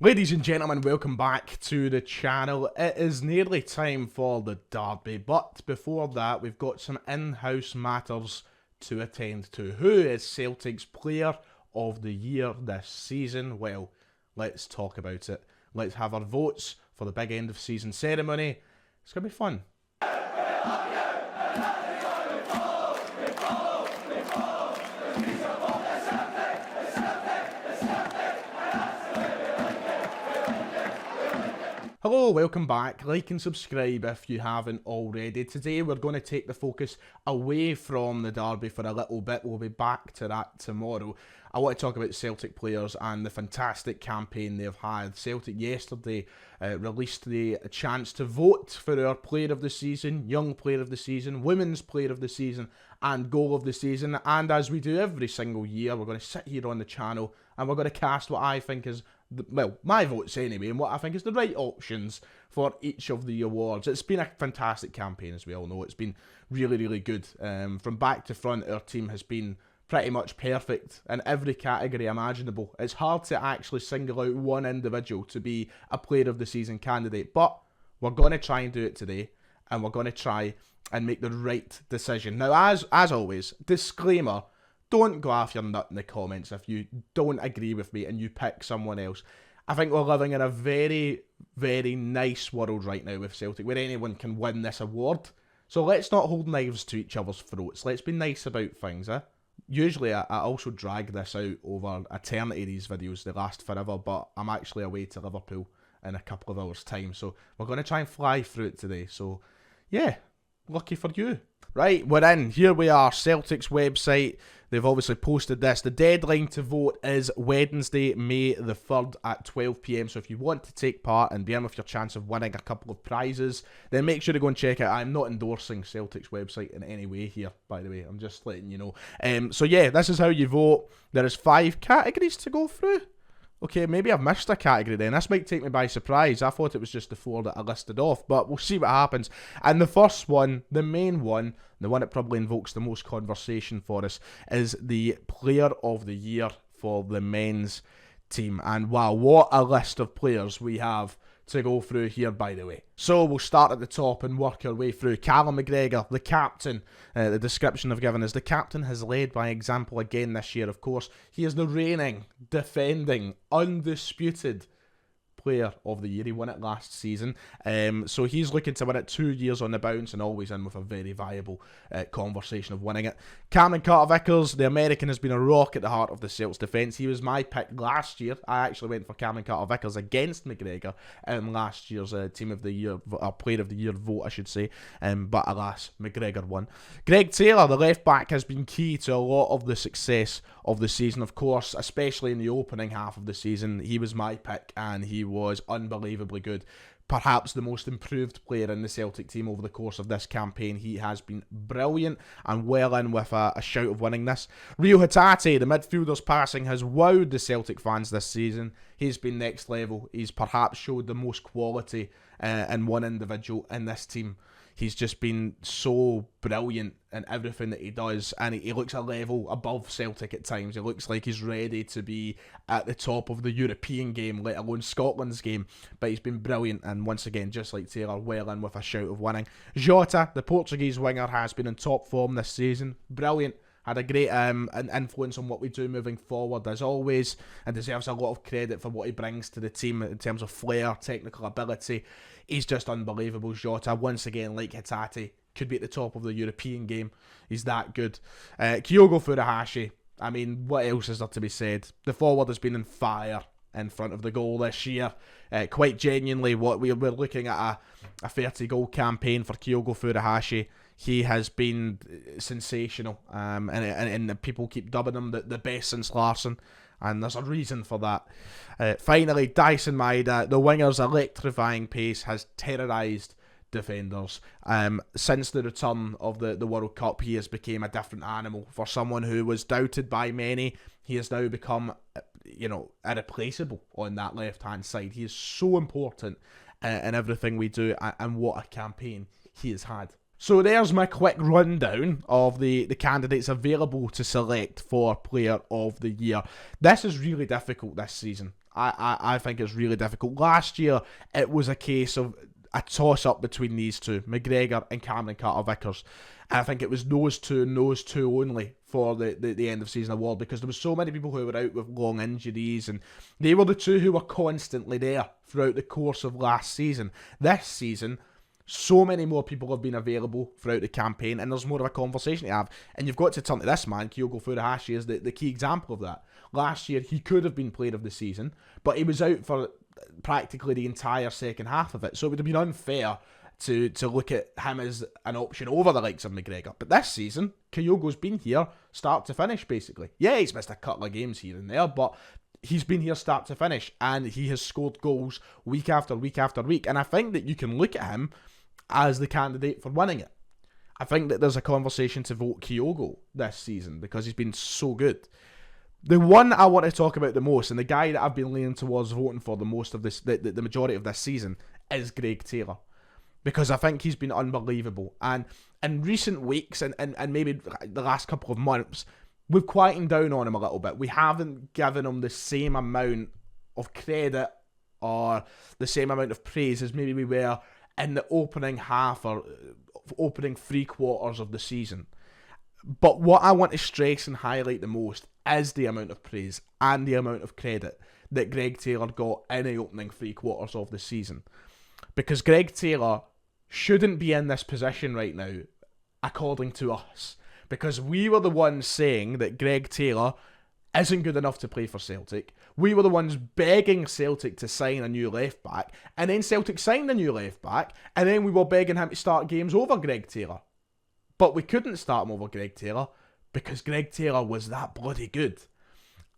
Ladies and gentlemen, welcome back to the channel. It is nearly time for the derby, but before that we've got some in-house matters to attend to. Who is Celtic's Player of the Year this season? Well, let's talk about it. Let's have our votes for the big end of season ceremony. It's going to be fun. Hello, welcome back. Like and subscribe if you haven't already. Today we're going to take the focus away from the derby for a little bit. We'll be back to that tomorrow. I want to talk about Celtic players and the fantastic campaign they've had. Celtic yesterday released the chance to vote for our Player of the Season, Young Player of the Season, Women's Player of the Season and Goal of the Season. And as we do every single year, we're going to sit here on the channel and we're going to cast what I think is my votes anyway, and what I think is the right options for each of the awards. It's been a fantastic campaign, as we all know. It's been really, really good. From back to front, our team has been pretty much perfect in every category imaginable. It's hard to actually single out one individual to be a Player of the Season candidate, but we're going to try and do it today, and we're going to try and make the right decision. Now, as always, disclaimer, don't go off your nut in the comments if you don't agree with me and you pick someone else. I think we're living in a very, very nice world right now with Celtic, where anyone can win this award. So let's not hold knives to each other's throats. Let's be nice about things, eh? Usually I also drag this out over eternity, these videos. They last forever, but I'm actually away to Liverpool in a couple of hours' time. So we're going to try and fly through it today. So, yeah, lucky for you. Right, we're in. Here we are, Celtic's website. They've obviously posted this. The deadline to vote is Wednesday, May the 3rd at 12 PM. So if you want to take part and be in with your chance of winning a couple of prizes, then make sure to go and check it. I'm not endorsing Celtic's website in any way here, by the way. I'm just letting you know. So yeah, this is how you vote. There is 5 categories to go through. Okay, maybe I've missed a category then. This might take me by surprise. I thought it was just the 4 that I listed off, but we'll see what happens. And the first one, the main one, the one that probably invokes the most conversation for us, is the Player of the Year for the men's team. And wow, what a list of players we have to go through here, by the way. So we'll start at the top and work our way through. Callum McGregor, the captain. The description I've given is the captain has led by example again this year. Of course, he is the reigning, defending, undisputed Player of the Year. He won it last season. So he's looking to win it 2 years on the bounce and always in with a very viable conversation of winning it. Cameron Carter-Vickers, the American, has been a rock at the heart of the Celts defence. He was my pick last year. I actually went for Cameron Carter-Vickers against McGregor in last year's Team of the Year, or Player of the Year vote, I should say. But alas, McGregor won. Greg Taylor, the left back, has been key to a lot of the success of the season, of course, especially in the opening half of the season. He was my pick and he was unbelievably good. Perhaps the most improved player in the Celtic team over the course of this campaign. He has been brilliant and well in with a shout of winning this. Rio Hatate, the midfielder's passing has wowed the Celtic fans this season. He's been next level. He's perhaps showed the most quality in one individual in this team. He's just been so brilliant in everything that he does, and he looks a level above Celtic at times. He looks like he's ready to be at the top of the European game, let alone Scotland's game, but he's been brilliant, and once again, just like Taylor, well in with a shout of winning. Jota, the Portuguese winger, has been in top form this season. Brilliant. Had a great influence on what we do moving forward, as always, and deserves a lot of credit for what he brings to the team in terms of flair, technical ability. He's just unbelievable, Jota. Once again, like Hatate, could be at the top of the European game. He's that good. Kyogo Furuhashi, I mean, what else is there to be said? The forward has been on fire in front of the goal this year. Quite genuinely, what we're looking at a 30-goal campaign for Kyogo Furuhashi. He has been sensational, and people keep dubbing him the best since Larsson, and there's a reason for that. Finally, Dyson Maeda, the winger's electrifying pace has terrorised defenders. Since the return of the World Cup, he has become a different animal. For someone who was doubted by many, he has now become, irreplaceable on that left-hand side. He is so important in everything we do, and what a campaign he has had. So there's my quick rundown of the candidates available to select for Player of the Year. This is really difficult this season. I think it's really difficult. Last year, it was a case of a toss-up between these two, McGregor and Cameron Carter-Vickers. And I think it was those two and those two only for the end of season award, because there were so many people who were out with long injuries, and they were the two who were constantly there throughout the course of last season. This season, so many more people have been available throughout the campaign, and there's more of a conversation to have. And you've got to turn to this man. Kyogo Furuhashi is the key example of that. Last year, he could have been player of the season, but he was out for practically the entire second half of it. So it would have been unfair to look at him as an option over the likes of McGregor. But this season, Kyogo's been here start to finish, basically. Yeah, he's missed a couple of games here and there, but he's been here start to finish, and he has scored goals week after week after week. And I think that you can look at him as the candidate for winning it. I think that there's a conversation to vote Kyogo this season because he's been so good. The one I want to talk about the most, and the guy that I've been leaning towards voting for the most of this, the majority of this season, is Greg Taylor. Because I think he's been unbelievable. And in recent weeks, and maybe the last couple of months, we've quietened down on him a little bit. We haven't given him the same amount of credit or the same amount of praise as maybe we were in the opening half or opening 3 quarters of the season. But what I want to stress and highlight the most is the amount of praise and the amount of credit that Greg Taylor got in the opening 3 quarters of the season. Because Greg Taylor shouldn't be in this position right now, according to us. Because we were the ones saying that Greg Taylor isn't good enough to play for Celtic. We were the ones begging Celtic to sign a new left back, and then Celtic signed a new left back, and then we were begging him to start games over Greg Taylor. But we couldn't start him over Greg Taylor because Greg Taylor was that bloody good.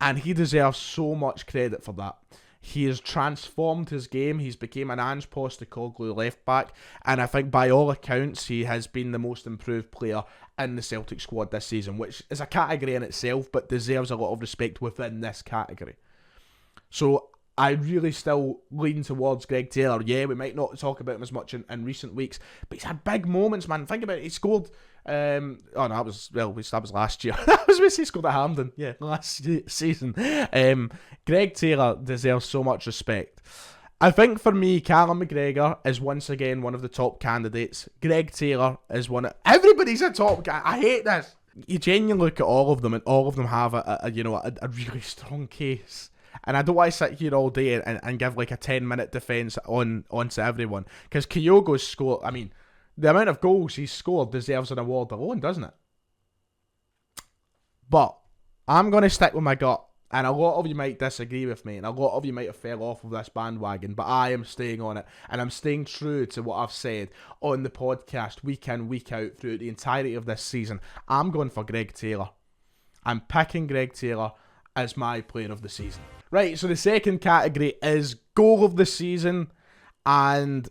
And he deserves so much credit for that. He has transformed his game. He's become an Ange Postecoglou left back, and I think by all accounts he has been the most improved player in the Celtic squad this season, which is a category in itself but deserves a lot of respect within this category. So I really still lean towards Greg Taylor. Yeah, we might not talk about him as much in recent weeks, but he's had big moments, man. Think about it. He scored. That was last year. That was when he scored at Hampden. Yeah, last season. Greg Taylor deserves so much respect. I think for me, Callum McGregor is once again one of the top candidates. Greg Taylor is one of... Everybody's a top guy. I hate this. You genuinely look at all of them, and all of them have a really strong case. And I don't want to sit here all day and give like a 10-minute defence onto everyone. Because Kyogo's score, I mean, the amount of goals he's scored deserves an award alone, doesn't it? But I'm going to stick with my gut. And a lot of you might disagree with me, and a lot of you might have fell off of this bandwagon, but I am staying on it, and I'm staying true to what I've said on the podcast week in, week out throughout the entirety of this season. I'm going for Greg Taylor. I'm picking Greg Taylor as my player of the season. Right, so the second category is goal of the season, and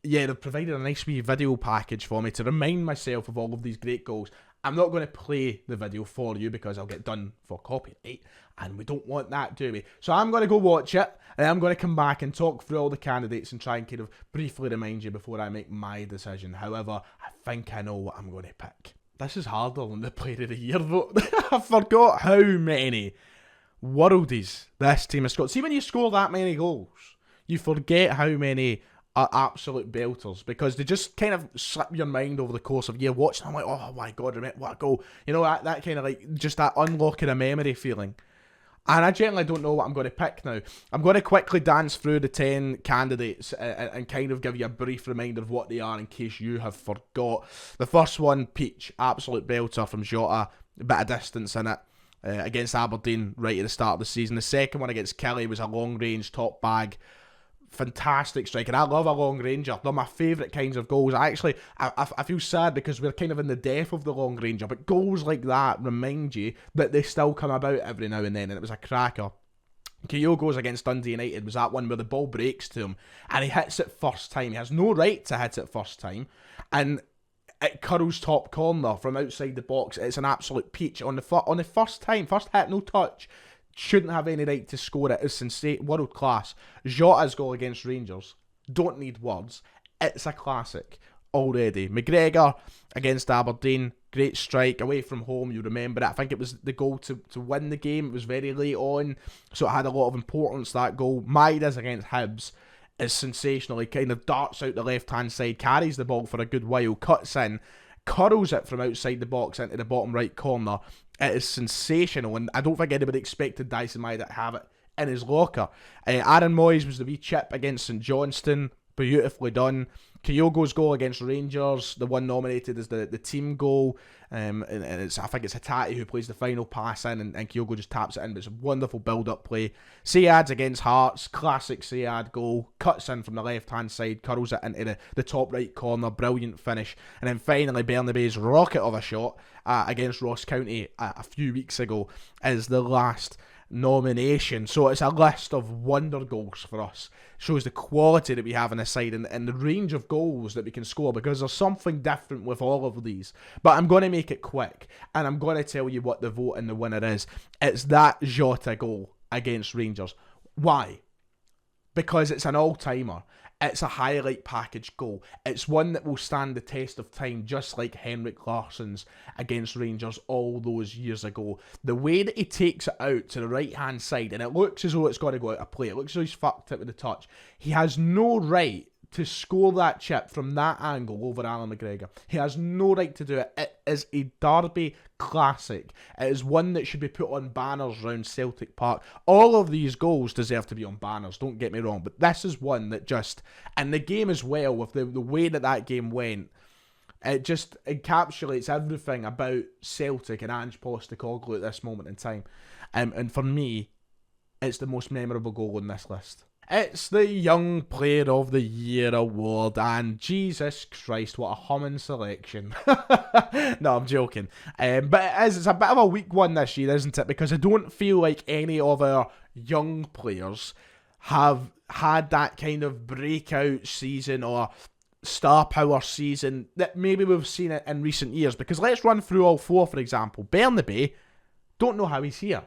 yeah, they've provided a nice wee video package for me to remind myself of all of these great goals. I'm not going to play the video for you because I'll get done for copyright, and we don't want that, do we? So I'm going to go watch it, and I'm going to come back and talk through all the candidates and try and kind of briefly remind you before I make my decision. However, I think I know what I'm going to pick. This is harder than the Player of the Year vote. I forgot how many worldies this team has got. See, when you score that many goals, you forget how many are absolute belters, because they just kind of slip your mind over the course of a year watching. I'm like, oh my god, what a goal. You know, that kind of like, just that unlocking a memory feeling. And I generally don't know what I'm going to pick now. I'm going to quickly dance through the 10 candidates and kind of give you a brief reminder of what they are in case you have forgot. The first one, Peach, absolute belter from Jota, a bit of distance in it. Against Aberdeen right at the start of the season. The second one against Kelly was a long range top bag. Fantastic striker. I love a long ranger. They're my favourite kinds of goals. I feel sad because we're kind of in the death of the long ranger, but goals like that remind you that they still come about every now and then, and it was a cracker. Kyogo's against Dundee United was that one where the ball breaks to him and he hits it first time. He has no right to hit it first time, and it curls top corner from outside the box. It's an absolute peach on the first time, first hit, no touch. Shouldn't have any right to score it. It's insane, world class. Jota's goal against Rangers, don't need words. It's a classic already. McGregor against Aberdeen, great strike away from home. You remember it. I think it was the goal to win the game. It was very late on, so it had a lot of importance, that goal. Maida's against Hibs is sensational. He kind of darts out the left-hand side, carries the ball for a good while, cuts in, curls it from outside the box into the bottom right corner. It is sensational, and I don't think anybody expected Dyson Maida to have it in his locker. Aaron Moyes was the wee chip against St Johnstone, beautifully done. Kyogo's goal against Rangers, the one nominated as the team goal, and I think it's Hatate who plays the final pass in, and Kyogo just taps it in, but it's a wonderful build-up play. Sead's against Hearts, classic Sead goal, cuts in from the left-hand side, curls it into the top right corner, brilliant finish. And then finally, Bernabei's rocket of a shot against Ross County a few weeks ago is the last nomination. So it's a list of wonder goals for us. Shows the quality that we have in the side and the range of goals that we can score, because there's something different with all of these. But I'm going to make it quick, and I'm going to tell you what the vote and the winner is. It's that Jota goal against Rangers. Why? Because it's an all-timer. It's a highlight package goal. It's one that will stand the test of time, just like Henrik Larsson's against Rangers all those years ago. The way that he takes it out to the right-hand side, and it looks as though it's going to go out of play. It looks as though he's fucked it with the touch. He has no right to score that chip from that angle over Alan McGregor. He has no right to do it. It is a derby classic. It is one that should be put on banners around Celtic Park. All of these goals deserve to be on banners, don't get me wrong, but this is one that just, and the game as well, with the way that game went, it just encapsulates everything about Celtic and Ange Postecoglou at this moment in time. And for me, it's the most memorable goal on this list. It's the Young Player of the Year award, and Jesus Christ, what a humming selection. No, I'm joking. But it's a bit of a weak one this year, isn't it? Because I don't feel like any of our young players have had that kind of breakout season or star power season that maybe we've seen it in recent years. Because let's run through all four, for example. Bernabei, don't know how he's here.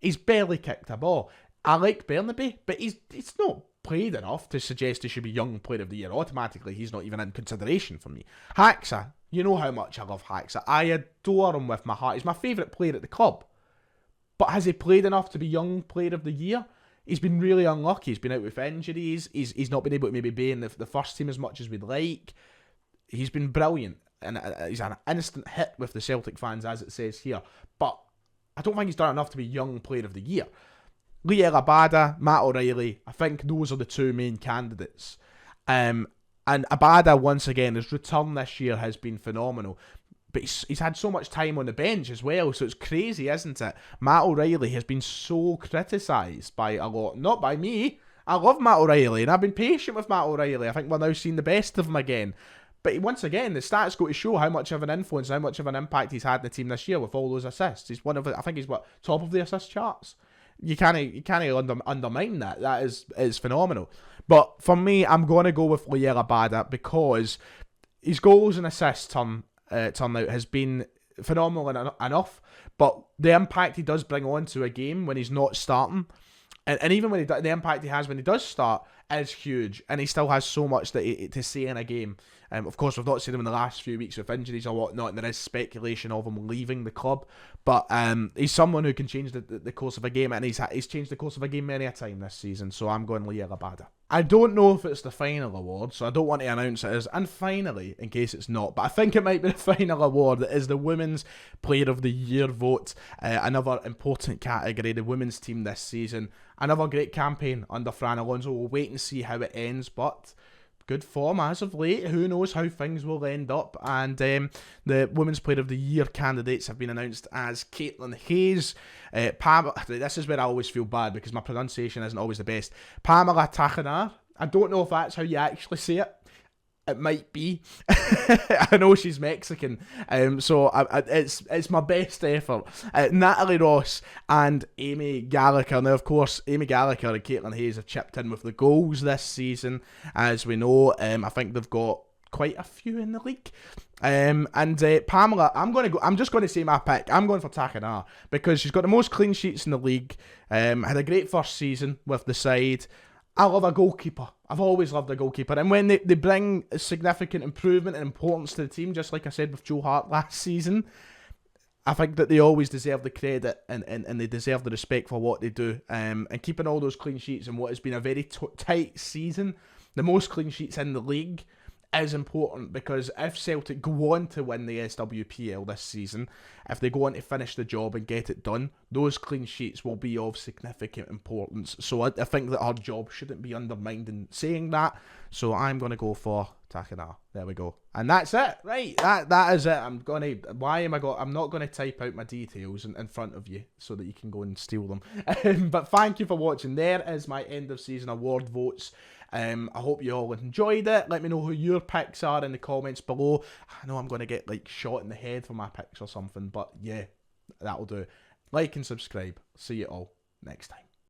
He's barely kicked a ball. I like Bernabei, but he's not played enough to suggest he should be Young Player of the Year. Automatically, he's not even in consideration for me. Haxa, you know how much I love Haxa. I adore him with my heart. He's my favourite player at the club. But has he played enough to be Young Player of the Year? He's been really unlucky. He's been out with injuries. He's not been able to maybe be in the first team as much as we'd like. He's been brilliant. And he's an instant hit with the Celtic fans, as it says here. But I don't think he's done enough to be Young Player of the Year. Liel Abada, Matt O'Reilly, I think those are the two main candidates. And Abada, once again, his return this year has been phenomenal. But he's had so much time on the bench as well, so it's crazy, isn't it? Matt O'Reilly has been so criticised by a lot. Not by me. I love Matt O'Reilly, and I've been patient with Matt O'Reilly. I think we're now seeing the best of him again. But once again, the stats go to show how much of an influence, how much of an impact he's had in the team this year with all those assists. He's one of the, I think he's top of the assist charts. You can't undermine that. That is phenomenal. But for me, I'm going to go with Liel Abada because his goals and assists turnout has been phenomenal enough. But the impact he does bring onto a game when he's not starting, and even when the impact he has when he does start is huge. And he still has so much to say in a game. Of course, we've not seen him in the last few weeks with injuries or whatnot, and there is speculation of him leaving the club. But he's someone who can change the course of a game, and he's changed the course of a game many a time this season. So I'm going Liel Abada. I don't know if it's the final award, so I don't want to announce it as, and finally, in case it's not, but I think it might be the final award. That is the Women's Player of the Year vote. Another important category, the women's team this season. Another great campaign under Fran Alonso. We'll wait and see how it ends, but good form as of late. Who knows how things will end up. And the Women's Player of the Year candidates have been announced as Caitlin Hayes, this is where I always feel bad because my pronunciation isn't always the best, Pamela Tachanar. I don't know if that's how you actually say it. It might be. I know she's Mexican, so it's my best effort. Natalie Ross and Amy Gallagher. Now, of course, Amy Gallagher and Caitlin Hayes have chipped in with the goals this season, as we know. I think they've got quite a few in the league. Pamela, I'm just going to say my pick. I'm going for Tachanar because she's got the most clean sheets in the league. Had a great first season with the side. I love a goalkeeper. I've always loved a goalkeeper. And when they bring a significant improvement and importance to the team, just like I said with Joe Hart last season, I think that they always deserve the credit and they deserve the respect for what they do. And keeping all those clean sheets in what has been a very tight season, the most clean sheets in the league, is important, because if Celtic go on to win the SWPL this season, if they go on to finish the job and get it done, those clean sheets will be of significant importance. So I think that our job shouldn't be undermined in saying that. So I'm going to go for Takana. There we go. And that's it. Right. That is it. I'm not going to type out my details in front of you so that you can go and steal them. But thank you for watching. There is my end of season award votes. I hope you all enjoyed it. Let me know who your picks are in the comments below. I know I'm going to get like shot in the head for my picks or something, but yeah, that'll do. Like and subscribe. See you all next time.